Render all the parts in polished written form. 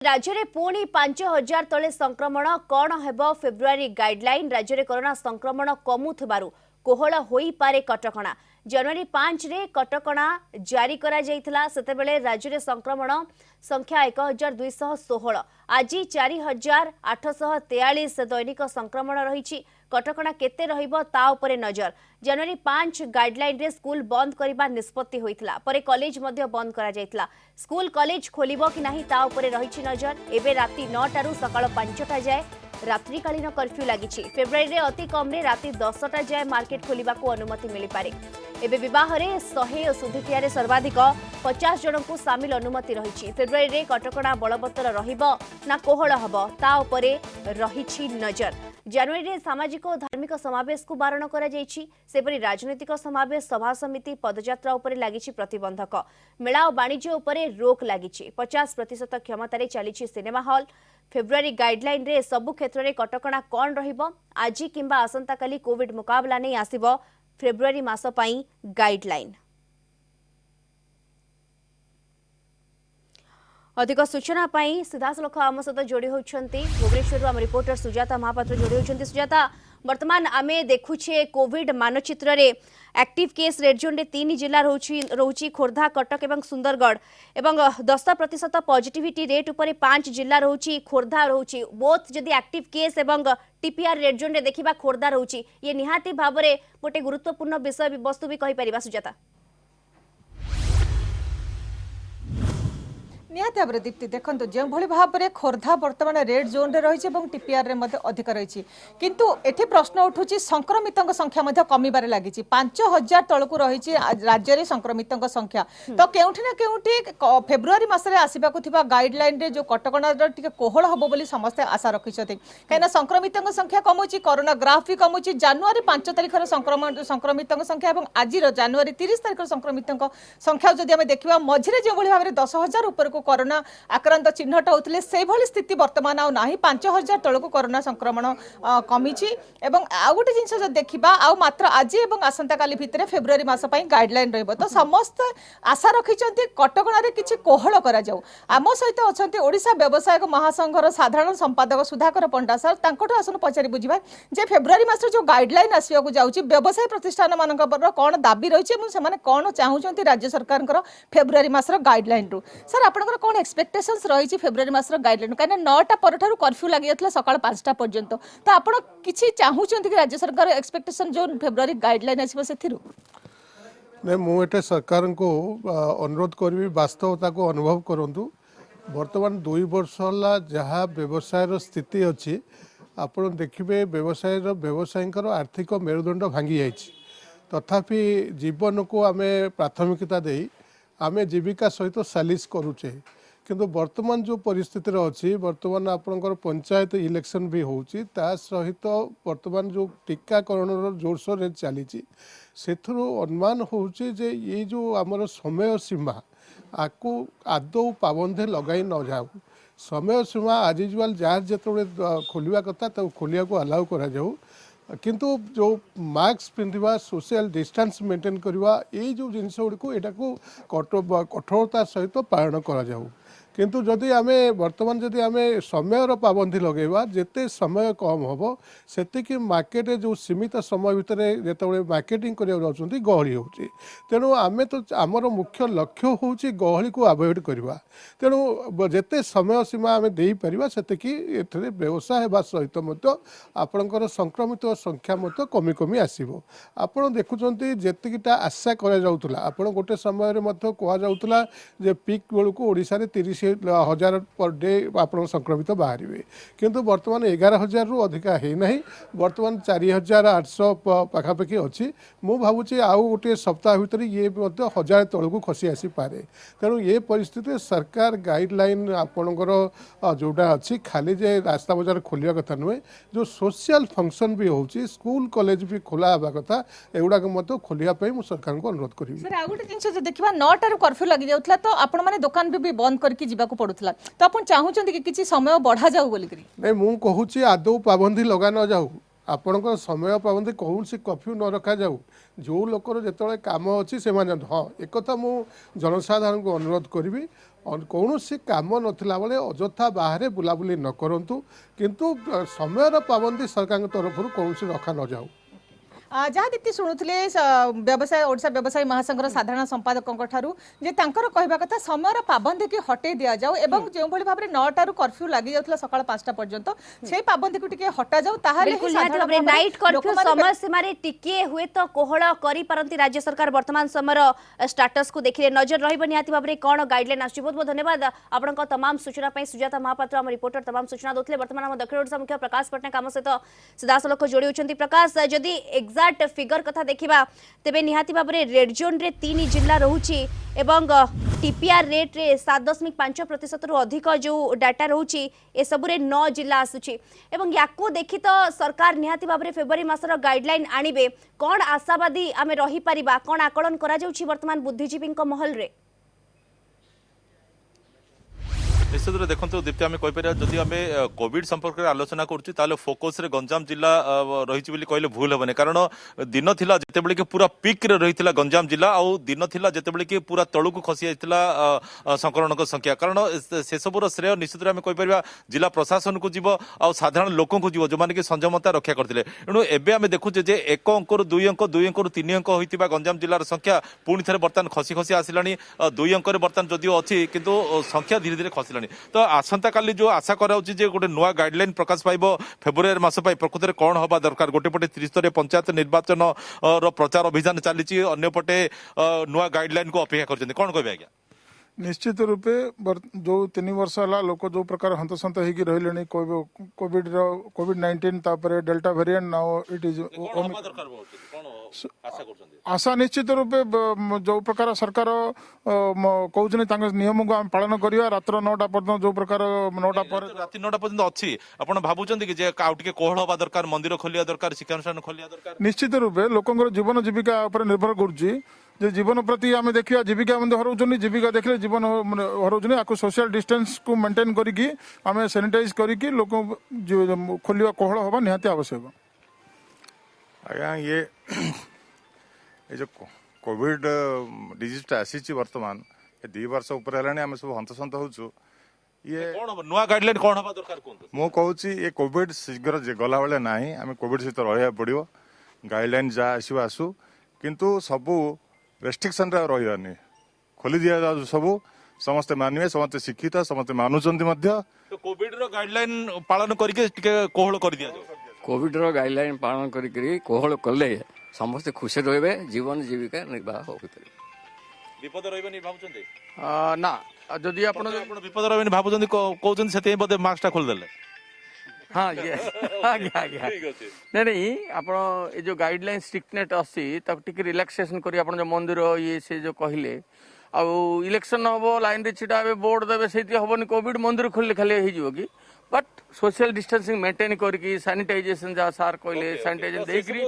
राज्य में पुणी 5000 तले संक्रमण कौन हेब फेब्रुआरी गाइडलाइन राज्य में कोरोना संक्रमण कमुथिबारु कोहल होई पारे कटकणा जनवरी 5 रे कटकणा जारी करा जायतिला सेतेबेले राज्य में संक्रमण संख्या 1216 आज 4843 दैनिक संक्रमण रही कटकणा केते रहिबो ता उपरे नजर जनवरी 5 गाइडलाइन रे स्कूल बंद करबा निष्पत्ति होइतला परे कॉलेज मध्य बंद करा जायतिला स्कूल कॉलेज खोलिबो कि नाही ता उपरे रहिछि नजर एबे राति 9 टारू सकाळ 5 टा जाय रात्रिकालीन कर्फ्यू लगी फेब्रुआरी रे अति कम रे राति 10 टा जाय मार्केट खोलिबा को अनुमति मिली पारे एबे विवाह रे 100 सुधिकिया सर्वाधिक 50 जन को सामिल अनुमति रही फेब्रुआरी रे कटकणा बलवत्तर रहिबो ना कोहल हबो ता उपरे रहिछि नजर जनवरी रे सामाजिक और धार्मिक समावेश को बारण करा जायछि सेपरि राजनीतिक समावेश सभा समिति पदयात्रा उपरे लागिछि प्रतिबंधक मेला और वाणिज्य उपरे रोक लागिछि 50% क्षमतारे चलिछि सिनेमा हॉल फेब्रुआरी गाइडलाइन रे सबु क्षेत्र रे कटकणा कौन रहिबो आज किंबा आसंता काली कोविड मुकाबला नै आसीबो फेब्रुआरी मास पई गाइडलाइन अधिक सूचना पाई सीधासलख आम सहित जोड़ी होती भुवनेश्वर आम रिपोर्टर सुजाता महापात्र जोड़ी होती सुजाता वर्तमान आमे देखुछे कोविड मानचित्र रे एक्टिव केस रेड जोन रे 3 जिला रोची खोर्धा कटक एवं सुंदरगढ़ एवं 10% पॉजिटिविटी रेट उपरे 5 जिला रोची खोर्धा रोची बोथ जदि एक्टिव केस एवं टीपीआर रेड जोन रे देखिबा खोर्धा रोची ये निहाती भाबरे गोटे गुरुत्वपूर्ण विषय वस्तु भी कहि परिबा सुजाता निहाती भाव दीप्ति देखो जो भाव में खोर्धा बर्तमान रेड जोन रे रही टीपीआर रे अधिक रही किंतु एठी प्रश्न उठुची संक्रमितों संख्या कमिबार लगी 5000 तलक रही राज्य में संक्रमितों संख्या तो केउठी ना केउठी फेब्रुआरी मासरे आसीबाकु थिबा गाइडलाइन रे जो कटकणा टिके कोहल हबो बोली समस्ते आशा रखिछथि कहिना संक्रमितों संख्या कमुची कोरोना ग्राफ भी कमुची जनवरी 5 तारिखर संक्रमितों संख्या और आज जनवरी 30 तारिखर संक्रमितों संख्या जदि आमे देखिबा मझिरे जो भाव में 10,000 ऊपर कोरोना आक्रांत चिन्हट होते से स्थिति वर्तमान आउ ना 5000 तलक कोरोना संक्रमण कमी आउ गोटे जिन देखा आउ मात्र आज और आसंता काली भितर फेब्रुआरी मास गाइडलाइन रहिबो तो समस्त आशा रखिछन्ति कटकणा रे किछि कोहल करा जाऊ आम सहित अच्छा ओडिशा व्यवसायिक महासंघर साधारण संपादक सुधाकर पंडा सर तांकोठु आसन पचारि बुझिबा जे फेब्रुआरी मास जो गाइडलाइन आसिबाकु जाउछि व्यवसाय प्रतिष्ठान मानकर कोन दाबी रहिछि एवं सेमाने कोन चाहुछन्ति राज्य सरकारकर फेब्रुआरी मासर गाइडलाइन रु सर आपण कौन एक्सपेक्टेशंस रही फेब्रुआरी मासर गाइडलाइन कहीं 9टा पर कर्फ्यू लगी सकाल 5टा पर्यंत तो आप किसी चाहूँ कि राज्य सरकार एक्सपेक्टेशन जो फेब्रुआरी गाइडलाइन आसो से नहीं मुझे सरकार को अनुरोध करी वास्तवता को अनुभव करूँ वर्तमान 2 वर्ष है जहाँ व्यवसायर स्थिति अच्छी आप देखिए व्यवसायी आर्थिक मेरुदंड भांगी जाइए तथापि जीवन को आम प्राथमिकता दे आमे जीविका सहित सालिश करुचे किंतु वर्तमान जो परिस्थिति अच्छी वर्तमान आपणकर पंचायत इलेक्शन भी होची ता सहित वर्तमान जो टीकाकरण जोरसोर चली से अनुमान होची जे ये जो आमर समय सीमा आपको आदौ पाबंदी लगाई न जाऊ समय सीमा आज यूजुआल जहाँ जो खोलिया कथा तो खोलिया को अलाउ करा जाऊ किंतु जो मास्क पिंधा सोशल डिस्टेंस मेंटेन करवा ये जो जिनस गुड़ी यहाँ को कठोरता सहित पालन करा जाऊ किंतु जदि आमे वर्तमान जदि आमे समय पाबंदी लगेवा जेते समय कम हम से मार्केट जो सीमित समय भितर जो मार्केटिंग कर गहली हो तेणु आमे तो आमर मुख्य लक्ष्य हूँ गहली को अवॉइड करवा तेणु जेते समय सीमा आमे दे परिबा सेतिकी एथरे व्यवसाय हेबा सहित आपणकर संक्रमित संख्या कमी कमी आसीबो आपण देखुचंती जेतिकीटा आशा करा जाउतला आपण गोटे समय रे मध्य कहा जाउतला जे पीक बेलू को ओडिसा रे 30,000 पर डे आप संक्रमित बाहर किंतु वर्तमान 11,000 रु अधिका है ना वर्तमान 4,800 पाखापाखि अच्छी मु भावुची आउ गोटे सप्ताह भितर ये 1,000 तलू खसी आसी पारे तेणु ये परिस्थिति सरकार गाइडलाइन आपणकर जोटा अच्छी खाली जे रास्ता बाजार खोलिया कथा नुहे जो सोशल फंक्शन भी होची स्कूल कॉलेज भी खोला हवा कथा एगुड़ाक मत खोलिया मु सरकार को अनुरोध करी सर आ गोटे जिन देखा 9टार कर्फ्यू लगी जाउथला तो आपण माने दुकान भी बंद करके जीवाक पड़ुला तो आप चाहूँगी कि किसी समय बढ़ा जाऊ बोली नहीं मु कहूँ आदौ पाबंदी लगा न जाऊ आपणकर समय पाबंदी कौन सी कर्फ्यू न रखा जाऊ जो लोकर जो काम अच्छी से हाँ एक मु जनसाधारण को अनुरोध करी कौन काम नथिला बेले अଯଥା बाहर बुलाबुली न करंतु किंतु समयर पाबंदी सरकार तरफ कौन रखा न जाऊ। जहाँ दीप्ति शुणुले व्यवसाय ओडिशा व्यवसायी महासंघर साधारण संपादकों ठारू जे तांकर कहवा कथा समय पाबंदी की हटे दि जाऊ एवं जो भली भाबरे 9टारू कर्फ्यू लागि जाउथला सकाळ 5टा पर्यंत से पाबंदी को टिके हटा जाऊ ताहाले बिल्कुल नाइट कर्फ्यू समय सीमा रे टिके हुए तो कोहळ करि परंती राज्य सरकार वर्तमान समय स्टेटस को देखिले नजर रहइब निहाती भाबरे कोन गाइडलाइन आछि। बहुत बहुत धन्यवाद आपनका तमाम सूचना पई सुजाता महापात्र हम रिपोर्टर तमाम सूचना दोथले। वर्तमान हम दक्षिण ओडिशा मुख्य प्रकाश पटनायक काम सहित सीधासलख जोड़ी होचंती। प्रकाश जदि एक्जाक्ट फिगर कथा देखिबा तेबे निहाती भाबरे रेड जोन रे 3 जिल्ला रहुची एवं टीपीआर रेट रे 7.5% रु अधिक जो डाटा रहुची ए सबुरे 9 जिल्ला आसुची एवं याको देखि तो सरकार निहाती भाबरे फेब्रुआरी मासर गाइडलाइन आनिबे कोन आशावादी आमे रही परिबा कोन आकलन करा जाउची वर्तमान बुद्धिजीवी महल रे। निश्चित देखो दीप्ति आम कहीपर जदि आम कोविड संपर्क में आलोचना करें फोकस रे गंजाम जिला रही कहले भूल हेनी कारण दिन थिला जितेबले कि पूरा पिक रे रही गंजाम जिला आउ दिन थिला जितेबले कि पूरा तलू को खसी जाता संक्रमण संख्या कारण से सबूर श्रेय निश्चित आम कहीपर जिला प्रशासन को जीव आ साधारण लोक को जीव जो मैंने कि संयमता रक्षा करते एणु एवं आम देखुचे जे 1 अंकरू 2 अंक 2 अंकरू 3 अंक होता गंजाम जिलार संख्या पुणी थे बर्तमान खसी खसी आसला 2 अंक बर्तमान जदिव अच्छी किंतु संख्या धीरे धीरे खसला तो आसंता काली जो आशा कराउची जे गोटे नुआ गाइडलाइन प्रकाश पाइबो फेब्रुआरी मास पाई प्रकृति में कौन हवा दरकार गोटे पटे 30 स्तरीय पंचायत निर्वाचन रो प्रचार अभियान चली अन्य पटे नुआ गाइडलाइन को अपेक्षा कर कौन कहबे आज्ञा। निश्चित रूपे जो 3 वर्ष है लोक जो प्रकार हंतसंत होगी रही कोविड-19 तापर delta variant now it is आशा निश्चित रूपे जो प्रकार सरकार कहते नियम को आम पालन करवा रात्र 9टा पर्यटन जो प्रकार 9टा पर राति 9टा पर्यटन अच्छी आप भावुं कि आउटे कोहल हवा दरकार मंदिर खोलिया दरकार शिक्षानुष्ठान खोलिया दरकार निश्चित रूपे लोकंर जीवन जीविका उपर निर्भर करुच्ची जे जीवन प्रति आम देखिए जीविका हराउछन जीविका देखले जीवन हराउछन आपको सोशल डिस्टेंस को मेंटेन करिकी आम सैनिटाइज करिकी लोक खोलिया कोहल हवा निहाती आवश्यक। आज्ञा ये जो कोविड डिजीज आसी वर्तमान 2 वर्ष उपर आम सब हंतसंत होचु ये नुआ गाइडलाइन कौन हवा दरकार मु कहूँ ये कोविड शीघ्र गला बेले ना आम कोविड सहित रहा पड़ो गाइडलाइन जहाँ आसो आसू किंतु सबू रेस्ट्रिक्शन रही खोली दि जाऊ सबू समस्ते मानवे समस्ते शिक्षित समस्ते मानुचंती तो कोविड रो गाइडलाइन पालन करके कोहल कर दिया जाऊ कोविड रो गाइडलाइन पालन करी कोहल कले समस्ते खुशी रहे जीवन जीविका निर्वाह हो विपद रही भावुंट ना जदि आप विपद रही भावुंट कहते से बोधे मास्क टा खोलदेले हाँ ये आज्ञा आज्ञा नहीं नहीं आप जो गाइडलाइन स्ट्रिक्टनेस अच्छी टिके रिलैक्सेशन करी आप जो मंदिर ये से जो कहले आउ इलेक्शन हम लाइन रे छिटा बोर्ड देवे से हेनी कोविड मंदिर खोलले खाली हो कि बट सोशल डिस्टेंसिंग मेंटेन करके सैनिटाइजेशन जहाँ सार कहले सैनिटाइजेशन देकरी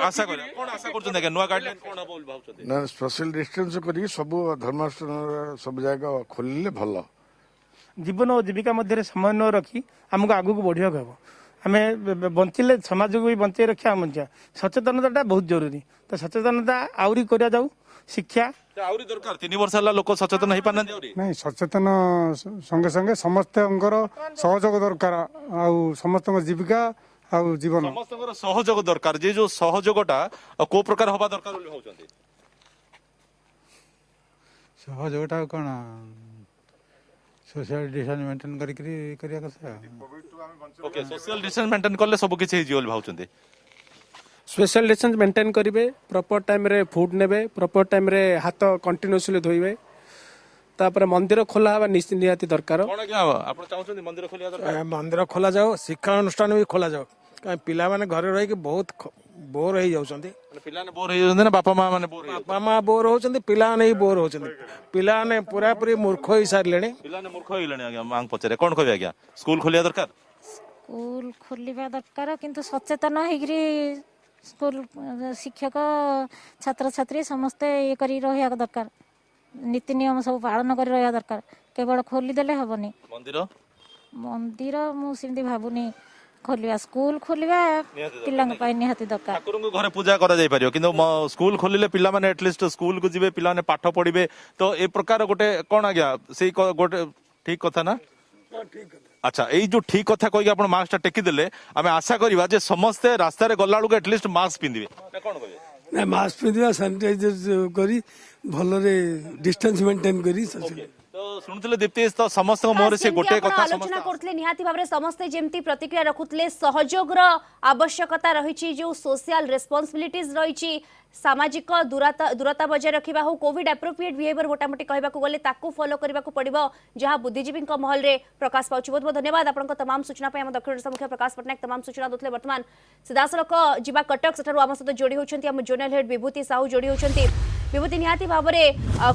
आशा कर कोन आशा करछन के नुआ गाइडलाइन कोन बोल भावुंट ना सोशल डिस्टेंस करी सब धर्मानुष्ठान सब जगह खोलिले भल जीवन और जीविका मध्य समन्वय रखी आमको आगू बढ़िया हम आम बंचिले समाज को भी बंचे रखा आम सचेतनता बहुत जरूरी तो सचेतनता आउरी करा जाऊ शिक्षा आउरी दरकार 3 वर्ष हला लोक सचेतन होई पाना नहीं सचेतन संगे संगे समस्त सहयोग दरकार आउ समस्त जीविका आउ जीवन समस्त सहयोग दरकार जे जो सहयोगटा को प्रकार हवा दरकार बोली भावुंट सहयोगटा कौन सोशल डिस्टेंस मेंटेन करिया ओके सोशल डिस्टेंस मेंटेन करले सब किछि हिजियो भावुंट स्पेशल डिस्टेंस मेंटेन करेंगे प्रॉपर टाइम रे फूड नेबे प्रॉपर टाइम रे हाथ कंटिन्यूअसली धोइबे तापर मंदिर खोला हवा निहाती दरकार कोन क्या आपण चाहउछन मंदिर खोलिया दरकार मंदिर खोला जाओ शिक्षा अनुष्ठान भी खोला जाओ कहीं पिला माने घरे रही कि बहुत बोर हो जाउछंती पिला ने बोर हो ना बापा मां माने बोर बापा मां बोर होचंती पिला नहीं बोर होचंती पिला ने पूरा पूरी मूर्ख हो सारलेनी पिला ने मूर्ख होइलेनी आज्ञा मांग पचरे कोन कहबे आज्ञा स्कूल खोलिया दरकार स्कूल खोलिबा दरकार किंतु सचेतन हेगरी स्कूल शिक्षक छात्र छात्री समस्ते ये करी रहिया दरकार नीति नियम सब पालन करी रहिया दरकार केवल खोली देले हबनी मंदिर मंदिर मु सिंदी भाबुनी ଖୋଲିବା ସ୍କୁଲ ଖୋଲିବା ପିଲାଙ୍କ ପାଇଁ ନିହାତି ଦରକାର। ଠାକୁରଙ୍କୁ ଘରେ ପୂଜା କରାଯାଇ ପାରିବ କିନ୍ତୁ ସ୍କୁଲ ଖୋଲିଲେ ପିଲାମାନେ ଏଟଲିଷ୍ଟ ସ୍କୁଲ କୁ ଯିବେ, ପିଲାମାନେ ପାଠ ପଢିବେ। ତ ଏ ପ୍ରକାର ଗୋଟେ କଣ ଆଜ୍ଞା ସେଇ ଗୋଟେ ଠିକ କଥା ନା? আচ্ছা এই যে ঠিক কথা কইকি আপন মাস্কটা টেকি দেলে আমি আশা করিবা যে সমস্তে রাস্তায় গলা বেলକୁ এটলিস্ট মাস্ক পিন্ধিবে না কোন কইবে না মাস্ক পিন্ধিবা ସାନିଟାଇଜର କରି ଭଲରେ ଡିଷ୍ଟାନ୍ସ ମେଣ୍ଟେନ କରି তো শুনুଥିଲେ দীপ্তি তো সমস্ত মোরে সে গোটে কথা আলোচনা করলে নিহাতি ভাবে সমস্তে যেমতি প্রতিক্রিয়া রাখুলে সহযোগর আবশ্যকতা রয়েছে যে সোশিয়াল রেসপন্সিবিলিটিজ রয়েছে সামাজিক দূরতা বজায় রাখা হো কোভিড আপ্रोप्रिएट बिहेवियर मोटामोटी कहबाकू गले ताकू फॉलो करबाकू पड़िबो जहां बुद्धिजीवी महल रे प्रकाश पाउछ। बहुत बहुत धन्यवाद आपन तमाम सूचना पे हम दक्षिण ओडिशा मुख्य प्रकाश पटनायक तमाम सूचना दोतले। वर्तमान सीधासलख जिबा कटक सेठारु आम सहित जोड़ी होछंती हम जोनल हेड विभूति साहू जोड़ी होछंती। विभूति निहाती भावरे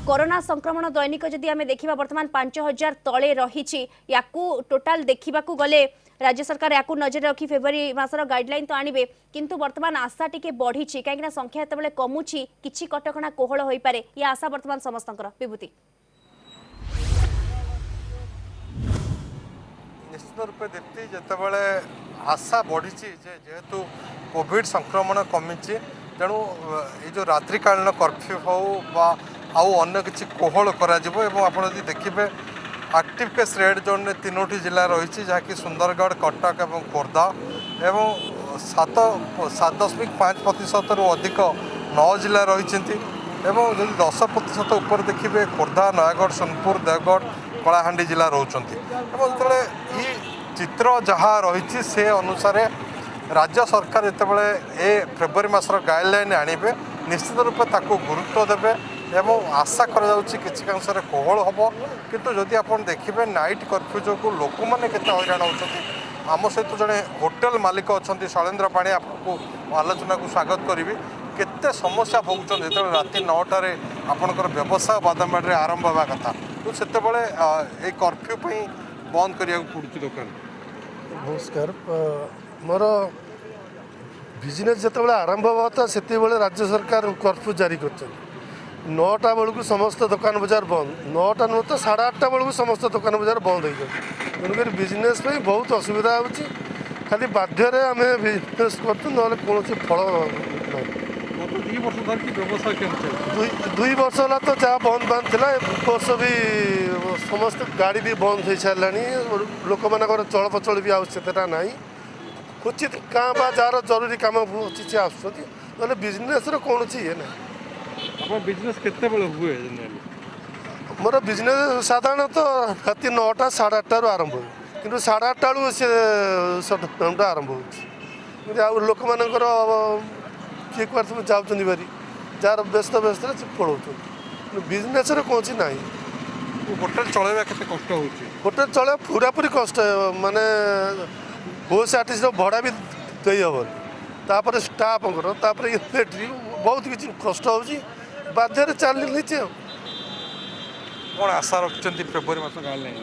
कोरोना संक्रमण दैनिक जदि आमे देखिबा वर्तमान 5000 तळे रहिछि याकू टोटल देखिबाकू गले राज्य सरकार याकू नजर रखी फेब्रुआरी मासर गाइडलाइन तो आनिबे किंतु वर्तमान आशा टिके बढ़ी कहीं संख्या एतबेले कमुछि किछि कटकणा कोहळ होई पारे ये आशा वर्तमान समस्तंकर। विभूति निश्चित रूपे दीप्ति जितेबाला आशा बढ़ी जेहेतु कोविड संक्रमण कमी तेणु ये जो रात्रिकालीन कर्फ्यू हो आउ अन्य किसी कोहल कर देखिए एक्टिव केस रेड जोन में 3टी जिला रही जहाँकि सुंदरगढ़ कटक और खोर्धा एवं 7.5% रु अधिक 9 जिला रही एवं जब 10% ऊपर देखिए खोर्धा नयागढ़ सोनपुर देवगढ़ कलाहांडी जिला रोचंती जो ये चित्र जहाँ रही से अनुसार राज्य सरकार जितेबाला ए फेब्रुआरी मासर गाइडलाइन आणवे निश्चित रूपे ताको गुरुत्व देवे एवं आशा कर कोहल हम किंतु जदि आप देखिए नाइट कर्फ्यू जो लोक मैंने हैरान होती आम सहित जड़े होटेल मालिक अच्छा शैलेन्द्र पाणी आपको आलोचना को स्वागत करी केते समस्या भोगुन जो राति 9टार आपंकर व्यवसाय बादामबाड़ी आरंभ होगा कथा तो से कर्फ्यू बंद करा पड़ू दुकान। नमस्कार मोर बिजनेस जिते आरंभ हुआ था से राज्य सरकार कर्फ्यू जारी कर 9टा बेलू समस्त दुकान बजार बंद 9टा नुह तो 8:30 बेलू समस्त दुकान बजार बंद हो जाए तेणुक बिजनेस बहुत असुविधा हो खाली बाध्य आम बिजनेस कर कौन फल दुई वर्ष है तो जहाँ बंद बांध था वर्ष भी समस्त गाड़ी भी बंद हो सारा लोक मान चल प्रचल भी आटा ना क्वचित गाँ बा जार जरूरी कम अच्छी से आसुँच ना बिजनेस कौन ये ना बिजनेस केते हुए मोर बिजनेस साधारणतः राति 9टा 8:30 आरंभ हुए कि 8:30 बेलू से सटडाउन आरंभ हो लोक मानकर किए कुआर जाऊँ बारी जार व्यस्त व्यस्त पड़ाऊँ बिजनेस कौन ना होटेल चलवा के कष्ट हो होटेल चल पूरापूरी कष्ट माने होस आर्टिस्ट भड़ा भी दे हेन स्टाफ इलेक्ट्री बहुत किसी कष्ट हो बाध्य चली कौन आशा रखिंट फेब्रुआरी मास गाइडलाइन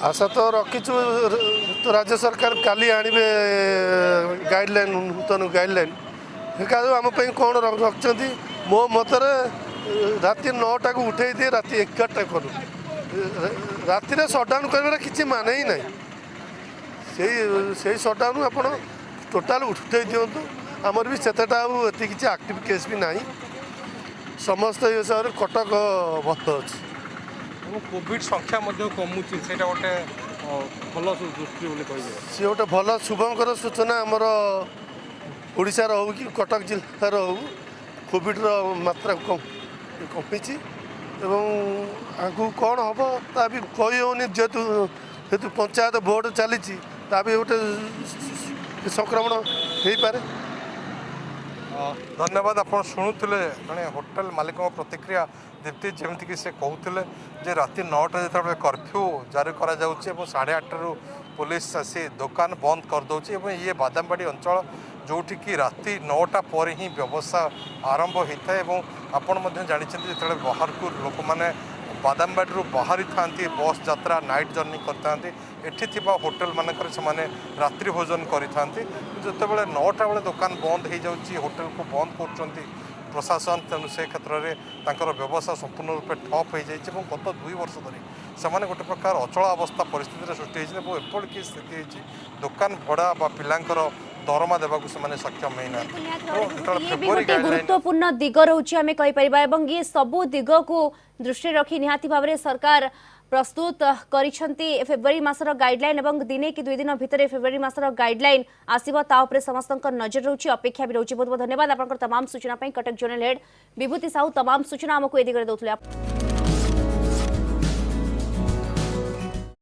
आशा तो रखीचु तो राज्य सरकार काली आणवे गाइडलाइन नूतन गाइडलाइन आम कौन रखिंट मो मतरे राति 9टा को उठे दिए राति 11टा करूँ राति सटडाउन कर किसी मान ही ना से सटडाउन आप टोटाल उठे दिंतु आमर भी सेटा ये किसी एक्टिव केस भी ना समस्त हिसाब से कटक बंद अच्छी कोविड संख्या कमुची से गोटे भल दृष्टि सी गोटे भल शुभंकर सूचना आमर ओडिशार हो कि कटक जिलार हो कोविड्र मात्रा कमी आगू कौन हम ता भी कही होनी जेहेतु जेहेतु पंचायत भोट चली ता भी गोटे संक्रमण हो पारे। धन्यवाद आप शुणुले जड़े होटेल मालिक प्रतिक्रिया दीप्ति जमीक से कहते जे राति 9टा जो कर्फ्यू जारी करा 8:30 पुलिस आसी दुकान बंद करदे ये बादामबाड़ी अंचल जोटि कि राति 9टा पर ही व्यवसाय आरंभ होता है आपण जानते जो बाहर को लोक मैंने बादामबाड़ी बाहरी था बस यात्रा नाइट जर्नी करता एठी होटेल मानकर से रात्रि भोजन करते 9टा बेले दुकान बंद हो जाऊँगी होटेल को बंद कर प्रशासन तेणु से क्षेत्र में तांकर व्यवसाय संपूर्ण रूपे ठप हो जाए गत 2 वर्ष धरी से गोटे प्रकार अचल अवस्था परिस्थिति सृष्टि होती एपरिक स्थिति होती दुकान भड़ा बा पिलांकर दरमा देवाक से सक्षम होना ये भी गोटे गुरुत्वपूर्ण दिग रोचे आम कहीपर ये सबू दिग को दृष्टि रखी निहाती भाव में सरकार प्रस्तुत करिसेंती फेब्रुआरी मासर गाइडलाइन एवं दिने कि 2 दिन भितर फेब्रुआरी मासर गाइडलाइन आसीबो ता उपरे समस्त नजर रहउची अपेक्षा भी रहउची। बहुत बहुत धन्यवाद आपनकर तमाम सूचना पई। कटक जोनल हेड विभूति साहू तमाम सूचना हमको ए दिगरे दउथले।